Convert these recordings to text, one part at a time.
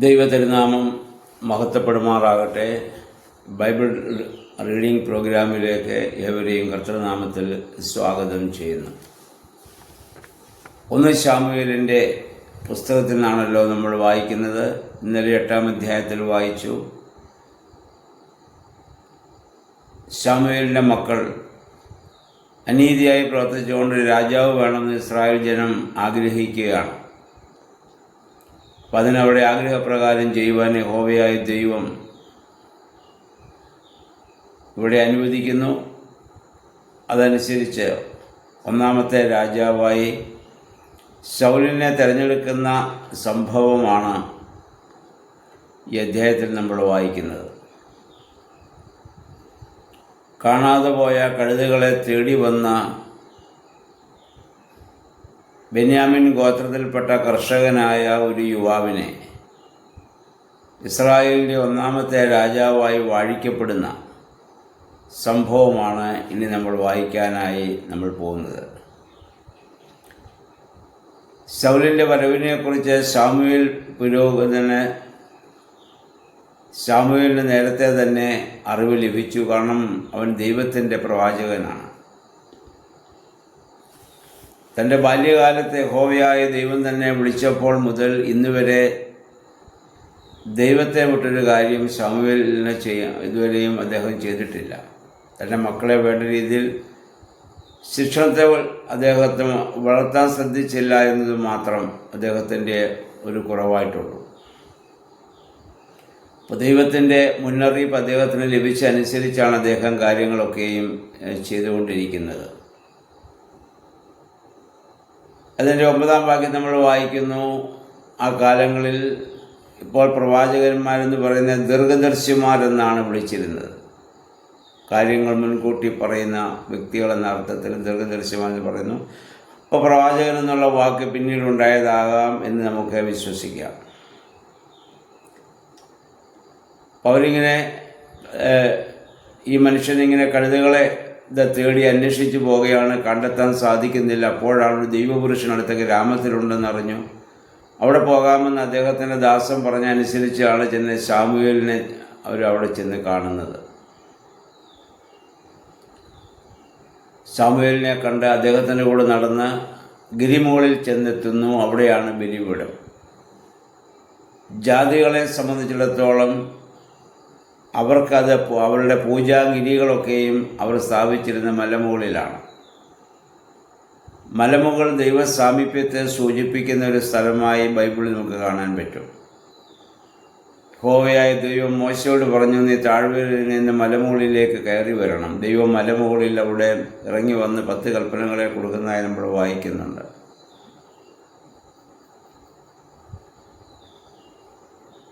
ദൈവതിരുനാമം മഹത്വപ്പെടുമാറാകട്ടെ. Bible reading പ്രോഗ്രാമിലേക്ക് ഏവരെയും കർത്തൃനാമത്തിൽ സ്വാഗതം ചെയ്യുന്നു. 1 ശമൂവേലിൻ്റെ പുസ്തകത്തിൽ നിന്നാണല്ലോ നമ്മൾ വായിക്കുന്നത്. ഇന്നലെ 8-ാം അധ്യായത്തിൽ വായിച്ചു. ശമൂവേലിൻ്റെ മക്കൾ അനീതിയായി പ്രവർത്തിച്ചുകൊണ്ട് രാജാവ് വേണമെന്ന് ഇസ്രായേൽ ജനം ആഗ്രഹിക്കുകയാണ്. അപ്പം അതിനവിടെ ആഗ്രഹപ്രകാരം ചെയ്യുവാൻ യഹോവയായ ദൈവം ഇവിടെ അനുവദിക്കുന്നു. അതനുസരിച്ച് 1-ാമത്തെ രാജാവായി ശൗലിനെ തിരഞ്ഞെടുക്കുന്ന സംഭവമാണ് ഈ അധ്യായത്തിൽ നമ്മൾ വായിക്കുന്നത്. കാണാതെ പോയ കഴുതകളെ തേടി വന്ന ബെന്യാമിൻ ഗോത്രത്തിൽപ്പെട്ട കർഷകനായ ഒരു യുവാവിനെ ഇസ്രായേലിൻ്റെ 1-ാമത്തെ രാജാവായി വാഴിക്കപ്പെടുന്ന സംഭവമാണ് ഇനി നമ്മൾ വായിക്കാനായി നമ്മൾ പോകുന്നത്. ശൗലിൻ്റെ വരവിനെക്കുറിച്ച് ശമൂവേൽ പുരോഹിതന് ശമൂവേലിന് നേരത്തെ തന്നെ അറിവ് ലഭിച്ചു. കാരണം അവൻ ദൈവത്തിൻ്റെ പ്രവാചകനാണ്. തൻ്റെ ബാല്യകാലത്തെ യഹോവയായ ദൈവം തന്നെ വിളിച്ചപ്പോൾ മുതൽ ഇന്നുവരെ ദൈവത്തെ വിട്ടൊരു കാര്യം ശമൂവേലിനെ ഇതുവരെയും അദ്ദേഹം ചെയ്തിട്ടില്ല. തൻ്റെ മക്കളെ വേണ്ട രീതിയിൽ ശിക്ഷണത്തെ അദ്ദേഹത്തെ വളർത്താൻ ശ്രദ്ധിച്ചില്ല എന്നത് മാത്രം അദ്ദേഹത്തിൻ്റെ ഒരു കുറവായിട്ടുള്ളൂ. അപ്പോൾ ദൈവത്തിൻ്റെ മുന്നറിയിപ്പ് അദ്ദേഹത്തിന് ലഭിച്ച അനുസരിച്ചാണ് അദ്ദേഹം കാര്യങ്ങളൊക്കെയും ചെയ്തുകൊണ്ടിരിക്കുന്നത്. അതിൻ്റെ 9-ാം വാക്യം നമ്മൾ വായിക്കുന്നു. ആ കാലങ്ങളിൽ ഇപ്പോൾ പ്രവാചകന്മാരെന്ന് പറയുന്ന ദീർഘദർശിമാരെന്നാണ് വിളിച്ചിരുന്നത്. കാര്യങ്ങൾ മുൻകൂട്ടി പറയുന്ന വ്യക്തികളെന്ന അർത്ഥത്തിൽ ദീർഘദർശിമാരെന്ന് പറയുന്നു. അപ്പോൾ പ്രവാചകൻ എന്നുള്ള വാക്ക് പിന്നീടുണ്ടായതാകാം എന്ന് നമുക്ക് വിശ്വസിക്കാം. അവരിങ്ങനെ ഈ മനുഷ്യനിങ്ങനെ കഴുതകളെ തേടി അന്വേഷിച്ച് പോവുകയാണ്. കണ്ടെത്താൻ സാധിക്കുന്നില്ല. അപ്പോഴാണ് ഒരു ദൈവപുരുഷൻ അടുത്ത ഗ്രാമത്തിലുണ്ടെന്ന് അറിഞ്ഞു. അവിടെ പോകാമെന്ന് അദ്ദേഹത്തിൻ്റെ ദാസൻ പറഞ്ഞ അനുസരിച്ചാണ് ചെന്ന് ശമൂവേലിനെ അവിടെ ചെന്ന് കാണുന്നത്. ശമൂവേലിനെ കണ്ട് അദ്ദേഹത്തിൻ്റെ കൂടെ നടന്ന് ഗിരിമുകളിൽ ചെന്നെത്തുന്നു. അവിടെയാണ് ബലിപീഠം. ജാതികളെ സംബന്ധിച്ചിടത്തോളം അവർക്കത് അവരുടെ പൂജാഗിരികളൊക്കെയും അവർ സ്ഥാപിച്ചിരുന്ന മലമുകളിലാണ്. മലമുകൾ ദൈവസാമീപ്യത്തെ സൂചിപ്പിക്കുന്ന ഒരു സ്ഥലമായി ബൈബിളിൽ നമുക്ക് കാണാൻ പറ്റും. യഹോവയായ ദൈവം മോശയോട് പറഞ്ഞു, നീ താഴ്വരയിൽ നിന്ന് മലമുകളിലേക്ക് കയറി വരണം. ദൈവം മലമുകളിൽ അവിടെ ഇറങ്ങി വന്ന് 10 കൽപ്പനകളെ കൊടുക്കുന്നതായി നമ്മൾ വായിക്കുന്നുണ്ട്.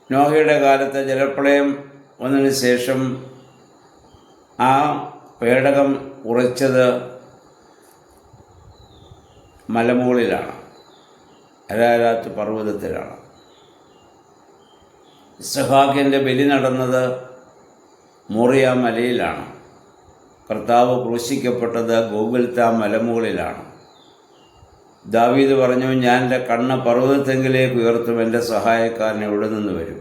നോഹയുടെ കാലത്ത് ജലപ്രളയം വന്നതിന് ശേഷം ആ പേടകം ഉറച്ചത് മലമുകളിലാണ്, അരാരാത്ത് പർവ്വതത്തിലാണ്. ഇസ്ഹാക്കിൻ്റെ ബലി നടന്നത് മോറിയ മലയിലാണ്. കർത്താവ് ക്രൂശിക്കപ്പെട്ടത് ഗോകുൽത്താ മലമുകളിലാണ്. ദാവീദ് പറഞ്ഞു, ഞാൻ എൻ്റെ കണ്ണ് പർവ്വതത്തെങ്കിലേക്ക് ഉയർത്തും, എൻ്റെ സഹായക്കാരൻ എവിടെ നിന്ന് വരും?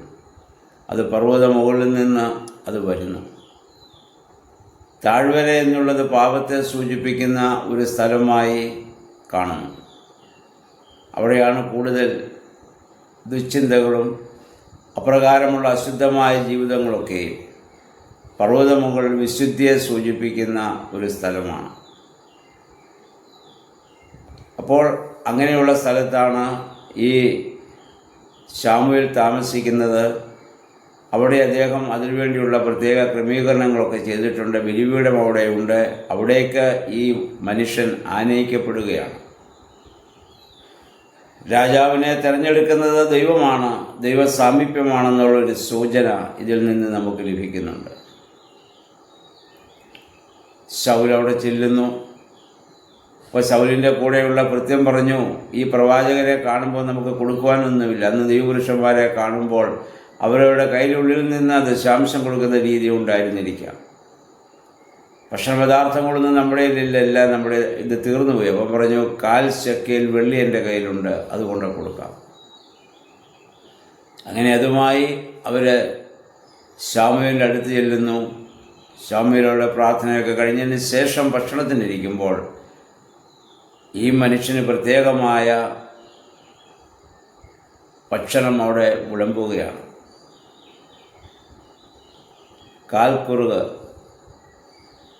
അത് പർവ്വത മുകളിൽ നിന്ന് അത് വരുന്നു. താഴ്വര എന്നുള്ളത് പാപത്തെ സൂചിപ്പിക്കുന്ന ഒരു സ്ഥലമായി കാണുന്നു. അവിടെയാണ് കൂടുതൽ ദുശ്ചിന്തകളും അപ്രകാരമുള്ള അശുദ്ധമായ ജീവിതങ്ങളൊക്കെയും. പർവ്വത മുകളിൽ വിശുദ്ധിയെ സൂചിപ്പിക്കുന്ന ഒരു സ്ഥലമാണ്. അപ്പോൾ അങ്ങനെയുള്ള സ്ഥലത്താണ് ഈ ശമൂവേൽ താമസിക്കുന്നത്. അവിടെ അദ്ദേഹം അതിനുവേണ്ടിയുള്ള പ്രത്യേക ക്രമീകരണങ്ങളൊക്കെ ചെയ്തിട്ടുണ്ട്. ബലിപീഠം അവിടെയുണ്ട്. അവിടേക്ക് ഈ മനുഷ്യൻ ആനയിക്കപ്പെടുകയാണ്. രാജാവിനെ തിരഞ്ഞെടുക്കുന്നത് ദൈവമാണ്, ദൈവസാമീപ്യമാണെന്നുള്ളൊരു സൂചന ഇതിൽ നിന്ന് നമുക്ക് ലഭിക്കുന്നുണ്ട്. ശൗൽ അവിടെ ചെല്ലുന്നു. അപ്പോൾ ശൗലിൻ്റെ കൂടെയുള്ള ഭൃത്യൻ പറഞ്ഞു, ഈ പ്രവാചകരെ കാണുമ്പോൾ നമുക്ക് കൊടുക്കുവാനൊന്നുമില്ല. അന്ന് ദൈവപുരുഷന്മാരെ കാണുമ്പോൾ അവരവരുടെ കയ്യിലുള്ളിൽ നിന്ന് ദശാംശം കൊടുക്കുന്ന രീതി ഉണ്ടായിരുന്നിരിക്കാം. ഭക്ഷണപദാർത്ഥങ്ങളൊന്നും നമ്മുടെ കയ്യിലില്ല, എല്ലാം നമ്മുടെ ഇത് തീർന്നുപോയി. അപ്പം പറഞ്ഞു, 1/4 ശെക്കേൽ വെള്ളി എൻ്റെ കയ്യിലുണ്ട്, അതുകൊണ്ട് കൊടുക്കാം. അങ്ങനെ അതുമായി അവർ ശമൂവേലിൻ്റെ അടുത്ത് ചെല്ലുന്നു. ശമൂവേലോടെ പ്രാർത്ഥനയൊക്കെ കഴിഞ്ഞതിന് ശേഷം ഭക്ഷണത്തിനിരിക്കുമ്പോൾ ഈ മനുഷ്യന് പ്രത്യേകമായ ഭക്ഷണം അവിടെ വിളമ്പുകയാണ്. കാൽക്കുറുക്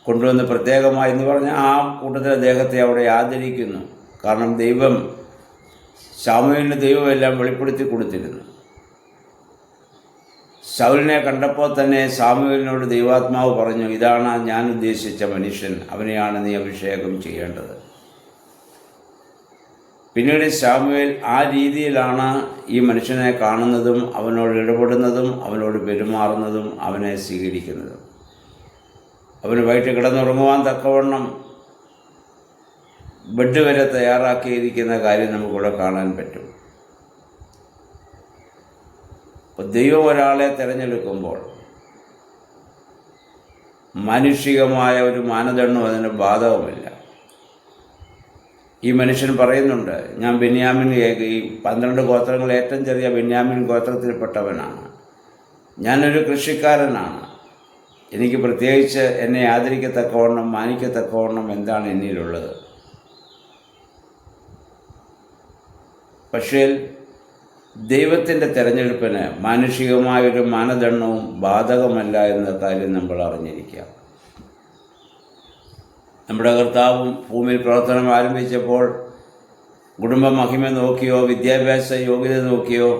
കൊണ്ടുവന്ന് പ്രത്യേകമായി എന്ന് പറഞ്ഞാൽ ആ കൂട്ടത്തിലെ അദ്ദേഹത്തെ അവിടെ ആദരിക്കുന്നു. കാരണം ദൈവം ശമൂവേലിന് ദൈവമെല്ലാം വെളിപ്പെടുത്തി കൊടുത്തിരുന്നു. ശൗലിനെ കണ്ടപ്പോൾ തന്നെ ശമൂവേലിനോട് ദൈവാത്മാവ് പറഞ്ഞു, ഇതാണ് ഞാൻ ഉദ്ദേശിച്ച മനുഷ്യൻ, അവനെയാണ് നീ അഭിഷേകം ചെയ്യേണ്ടത്. പിന്നീട് ശമൂവേൽ ആ രീതിയിലാണ് ഈ മനുഷ്യനെ കാണുന്നതും അവനോട് ഇടപെടുന്നതും അവനോട് പെരുമാറുന്നതും അവനെ സ്വീകരിക്കുന്നതും. അവന് വൈകിട്ട് കിടന്നുറങ്ങുവാൻ തക്കവണ്ണം ബെഡ് വരെ തയ്യാറാക്കിയിരിക്കുന്ന കാര്യം നമുക്കിവിടെ കാണാൻ പറ്റും. അപ്പോൾ ദൈവം ഒരാളെ തിരഞ്ഞെടുക്കുമ്പോൾ മാനുഷികമായ ഒരു മാനദണ്ഡം അതിന് ബാധകമില്ല. ഈ മനുഷ്യൻ പറയുന്നുണ്ട്, ഞാൻ ബെന്യാമിൻ, ഈ 12 ഗോത്രങ്ങൾ ഏറ്റവും ചെറിയ ബെന്യാമിൻ ഗോത്രത്തിൽപ്പെട്ടവനാണ്, ഞാനൊരു കൃഷിക്കാരനാണ്, എനിക്ക് പ്രത്യേകിച്ച് എന്നെ ആദരിക്കത്തക്കവണ്ണം മാനിക്കത്തക്കവണ്ണം എന്താണ് എന്നിലുള്ളത്? പക്ഷേ ദൈവത്തിൻ്റെ തിരഞ്ഞെടുപ്പിന് മാനുഷികമായൊരു മാനദണ്ഡവും ബാധകമല്ല എന്ന കാര്യം നമ്മൾ അറിഞ്ഞിരിക്കുക. നമ്മുടെ കർത്താവും ഭൂമിയിൽ പ്രവർത്തനം ആരംഭിച്ചപ്പോൾ കുടുംബ മഹിമ നോക്കിയോ വിദ്യാഭ്യാസ യോഗ്യത നോക്കിയോ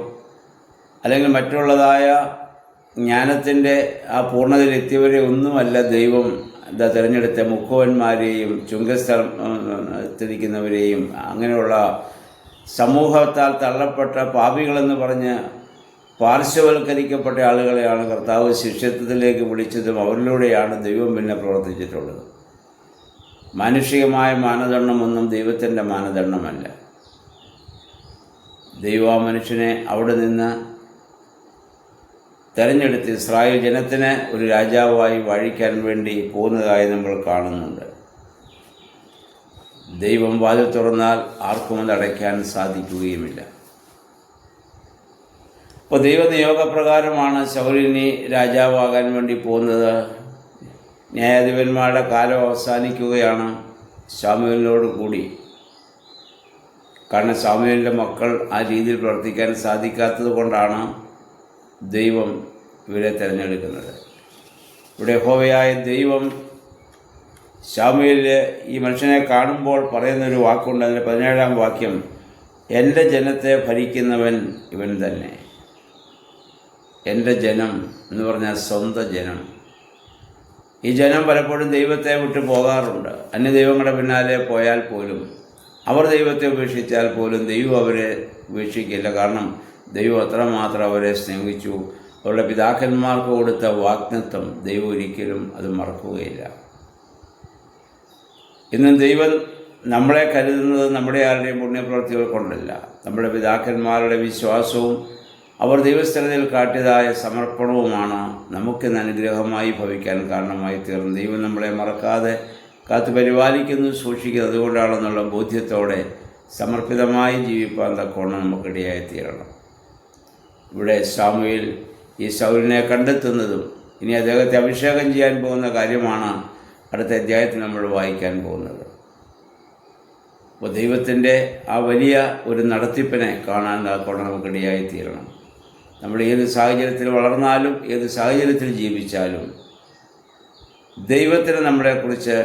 അല്ലെങ്കിൽ മറ്റുള്ളതായ ജ്ഞാനത്തിൻ്റെ ആ പൂർണ്ണതയിലെത്തിയവരെ ഒന്നുമല്ല ദൈവം തിരഞ്ഞെടുത്ത മുക്കുവന്മാരെയും ചുങ്കസ്ഥലത്തിരിക്കുന്നവരെയും അങ്ങനെയുള്ള സമൂഹത്താൽ തള്ളപ്പെട്ട പാപികളെന്ന് പറഞ്ഞ് പാർശ്വവൽക്കരിക്കപ്പെട്ട ആളുകളെയാണ് കർത്താവ് ശിഷ്യത്വത്തിലേക്ക് വിളിച്ചതും അവരിലൂടെയാണ് ദൈവം പിന്നെ പ്രവർത്തിച്ചിട്ടുള്ളത്. മാനുഷികമായ മാനദണ്ഡമൊന്നും ദൈവത്തിൻ്റെ മാനദണ്ഡമല്ല. ദൈവ മനുഷ്യനെ അവിടെ നിന്ന് തെരഞ്ഞെടുത്ത് ഇസ്രായേൽ ജനത്തിന് ഒരു രാജാവായി വാഴിക്കാൻ വേണ്ടി പോകുന്നതായി നമ്മൾ കാണുന്നുണ്ട്. ദൈവം വാതിൽ തുറന്നാൽ ആർക്കും അത് അടയ്ക്കാൻ സാധിക്കുകയുമില്ല. അപ്പോൾ ദൈവനിയോഗപ്രകാരമാണ് ശൗലിനി രാജാവാകാൻ വേണ്ടി പോകുന്നത്. ന്യായാധിപന്മാരുടെ കാലം അവസാനിക്കുകയാണ് ശമൂവേലിനോട് കൂടി. കാരണം ശമൂവേലിൻ്റെ മക്കൾ ആ രീതിയിൽ പ്രവർത്തിക്കാൻ സാധിക്കാത്തത് കൊണ്ടാണ് ദൈവം ഇവരെ തിരഞ്ഞെടുക്കുന്നത്. ഇവിടെ യഹോവയായ ദൈവം ശമൂവേൽ ഈ മനുഷ്യനെ കാണുമ്പോൾ പറയുന്നൊരു വാക്കുണ്ട്. അതിൻ്റെ 17-ാം വാക്യം, എൻ്റെ ജനത്തെ ഭരിക്കുന്നവൻ ഇവൻ തന്നെ. എൻ്റെ ജനം എന്ന് പറഞ്ഞാൽ സ്വന്തം ജനം. ഈ ജനം പലപ്പോഴും ദൈവത്തെ വിട്ടു പോകാറുണ്ട്. അന്യദൈവങ്ങളുടെ പിന്നാലെ പോയാൽ പോലും, അവർ ദൈവത്തെ ഉപേക്ഷിച്ചാൽ പോലും ദൈവം അവരെ ഉപേക്ഷിക്കില്ല. കാരണം ദൈവം അത്രമാത്രം അവരെ സ്നേഹിച്ചു. അവരുടെ പിതാക്കന്മാർക്ക് കൊടുത്ത വാഗ്ദത്തം ദൈവം ഒരിക്കലും അത് മറക്കുകയില്ല. ഇന്നും ദൈവം നമ്മളെ കരുതുന്നത് നമ്മുടെ ആരുടെയും പുണ്യപ്രവൃത്തികൾ കൊണ്ടല്ല, നമ്മുടെ പിതാക്കന്മാരുടെ വിശ്വാസവും അവർ ദൈവസ്ഥലത്തിൽ കാട്ടിയതായ സമർപ്പണവുമാണ് നമുക്കിന്ന് അനുഗ്രഹമായി ഭവിക്കാൻ കാരണമായി തീർന്നത്. ദൈവം നമ്മളെ മറക്കാതെ കാത്തു പരിപാലിക്കുന്നു, സൂക്ഷിക്കുന്നു. അതുകൊണ്ടാണെന്നുള്ള ബോധ്യത്തോടെ സമർപ്പിതമായി ജീവിപ്പാൻ തക്കവണ്ണം നമുക്കിടയായി തീരണം. ഇവിടെ ശമൂവേൽ ഈ ശൗലിനെ കണ്ടെത്തുന്നതും ഇനി അദ്ദേഹത്തെ അഭിഷേകം ചെയ്യാൻ പോകുന്ന കാര്യമാണ് അടുത്ത അധ്യായത്തിൽ നമ്മൾ വായിക്കാൻ പോകുന്നത്. അപ്പോൾ ദൈവത്തിൻ്റെ ആ വലിയ ഒരു നടത്തിപ്പിനെ കാണാൻ തക്കവണ്ണം നമുക്കിടയായി തീരണം. നമ്മൾ ഏത് സാഹചര്യത്തിൽ വളർന്നാലും ഏത് സാഹചര്യത്തിൽ ജീവിച്ചാലും ദൈവത്തിന് നമ്മളെക്കുറിച്ച്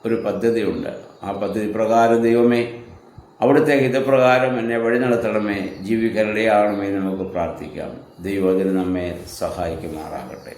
ഒരു പദ്ധതിയുണ്ട്. ആ പദ്ധതി പ്രകാരം ദൈവമേ അവിടുത്തെ ഹിതപ്രകാരം എന്നെ വഴി നടത്തണമേ, ജീവിക്കാനിടയാകണമേ നമുക്ക് പ്രാർത്ഥിക്കാം. ദൈവം അതിന് നമ്മെ സഹായിക്കുമാറാകട്ടെ.